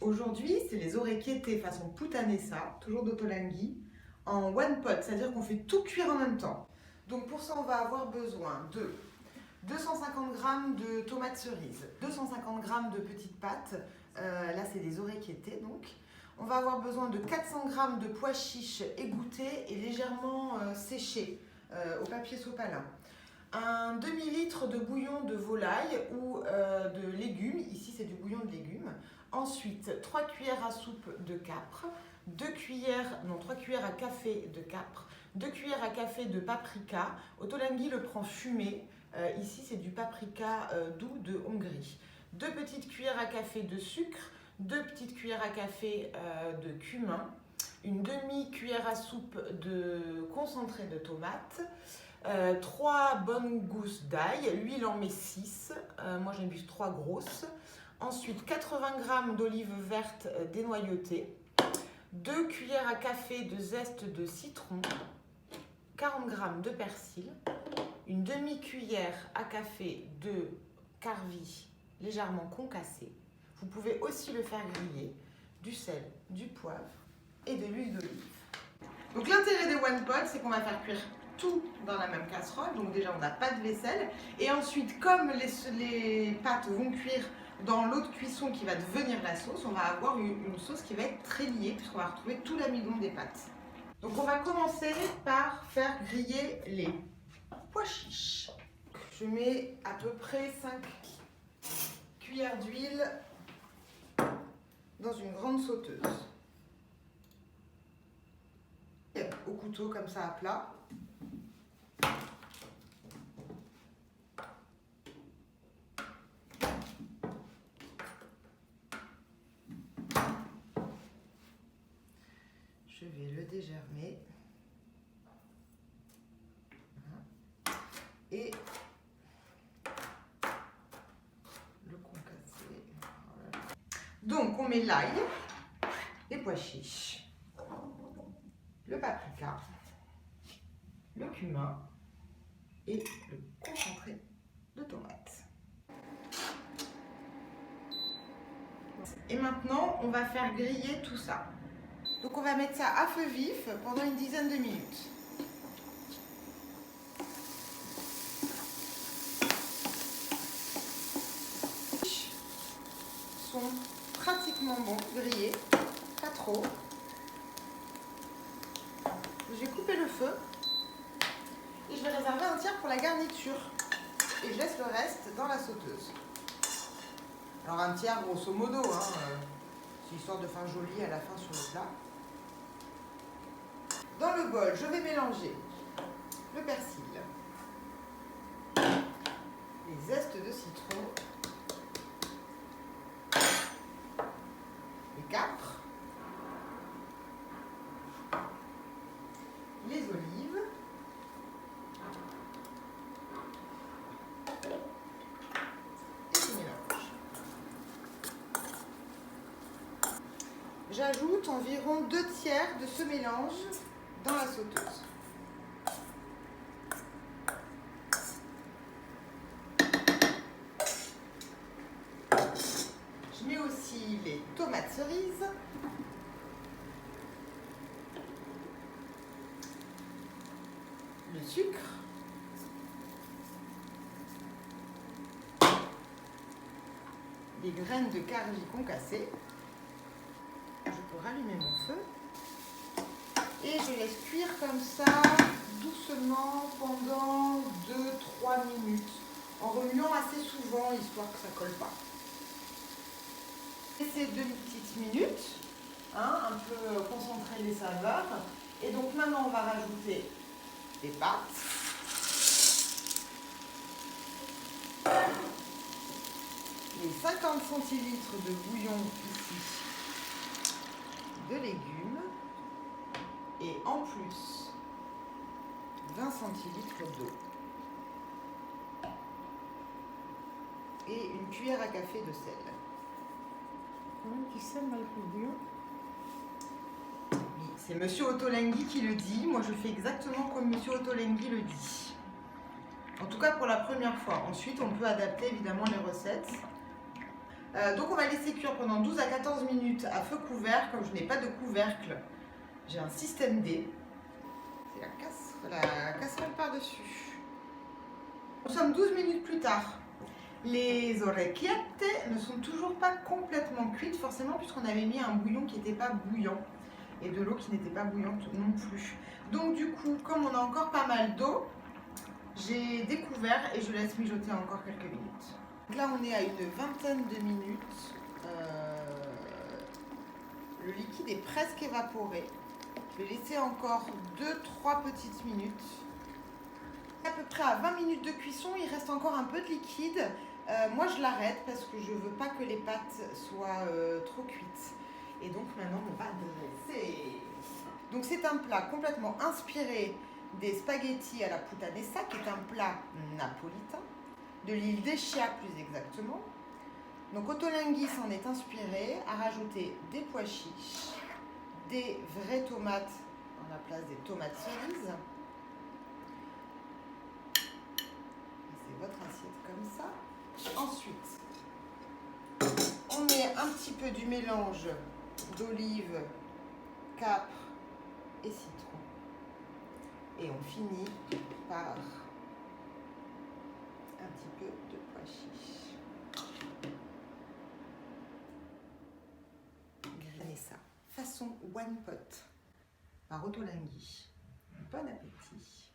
Aujourd'hui, c'est les orecchiette façon puttanesca, toujours d'Ottolenghi, en one pot, c'est-à-dire qu'on fait tout cuire en même temps. Donc pour ça, on va avoir besoin de 250 g de tomates cerises, 250 g de petites pâtes, là c'est des orecchiette donc. On va avoir besoin de 400 g de pois chiches égouttés et légèrement séchés au papier sopalin. Un demi-litre de bouillon de volaille ou de légumes, ici c'est du bouillon de légumes. Ensuite, 3 cuillères à soupe de capre, 3 cuillères à café de capre, 2 cuillères à café de paprika. Ottolenghi le prend fumé, ici c'est du paprika doux de Hongrie. 2 petites cuillères à café de sucre, 2 petites cuillères à café de cumin, une demi-cuillère à soupe de concentré de tomate, 3 bonnes gousses d'ail, lui il en met 6, moi j'en ai mis 3 grosses. Ensuite 80 g d'olives vertes dénoyautées, 2 cuillères à café de zeste de citron, 40 g de persil, une demi-cuillère à café de carvi légèrement concassé. Vous pouvez aussi le faire griller, du sel, du poivre et de l'huile d'olive. Donc l'intérêt des one pot, c'est qu'on va faire cuire tout dans la même casserole. Donc déjà, on n'a pas de vaisselle. Et ensuite, comme les pâtes vont cuire dans l'eau de cuisson qui va devenir la sauce, on va avoir une sauce qui va être très liée puisqu'on va retrouver tout l'amidon des pâtes. Donc on va commencer par faire griller les pois chiches. Je mets à peu près 5 cuillères d'huile dans une grande sauteuse. Au couteau comme ça à plat. Je vais le dégermer. Voilà. Et le concasser. Voilà. Donc on met l'ail, les pois chiches, le paprika, le cumin et le concentré de tomate. Et maintenant, on va faire griller tout ça. Donc on va mettre ça à feu vif pendant une dizaine de minutes. Ils sont pratiquement bons, grillés, pas trop. Je vais couper le feu et je vais réserver un tiers pour la garniture. Et je laisse le reste dans la sauteuse. Alors un tiers grosso modo, c'est histoire de faire joli à la fin sur le plat. Dans le bol, je vais mélanger le persil, les zestes de citron, les capres, les olives, et je mélange. J'ajoute environ 2 tiers de ce mélange dans la sauteuse. Je mets aussi les tomates cerises, le sucre, les graines de carvi concassées. Je peux rallumer mon feu. Et je laisse cuire comme ça, doucement, pendant 2-3 minutes, en remuant assez souvent, histoire que ça ne colle pas. Laissez 2 petites minutes, un peu concentrer les saveurs. Et donc maintenant, on va rajouter les pâtes. Les 50 centilitres de bouillon ici, de légumes. Et en plus, 20 centilitres d'eau. Et une cuillère à café de sel. Quand même qui sel avec le bouillon. Oui, c'est Monsieur Ottolenghi qui le dit. Moi, je fais exactement comme Monsieur Ottolenghi le dit. En tout cas, pour la première fois. Ensuite, on peut adapter évidemment les recettes. Donc on va laisser cuire pendant 12 à 14 minutes à feu couvert. Comme je n'ai pas de couvercle, j'ai un système D. C'est la casserole par-dessus. Nous sommes 12 minutes plus tard. Les orecchiettes ne sont toujours pas complètement cuites, forcément, puisqu'on avait mis un bouillon qui n'était pas bouillant et de l'eau qui n'était pas bouillante non plus. Donc du coup, comme on a encore pas mal d'eau, j'ai découvert et je laisse mijoter encore quelques minutes. Donc là, on est à une vingtaine de minutes. Le liquide est presque évaporé. Je vais laisser encore 2-3 petites minutes. À peu près à 20 minutes de cuisson, il reste encore un peu de liquide. Moi, je l'arrête parce que je ne veux pas que les pâtes soient trop cuites. Et donc maintenant, on va dresser. Donc c'est un plat complètement inspiré des spaghettis à la puttanesca, qui est un plat napolitain, de l'île d'Eschia plus exactement. Donc Ottolenghi s'en est inspiré, a rajouté des pois chiches, des vraies tomates à la place des tomates cerises. C'est votre assiette comme ça. Ensuite, on met un petit peu du mélange d'olive, capre et citron. Et on finit par un petit peu de pois chiches. Griller ça façon one pot par Ottolenghi. Bon appétit.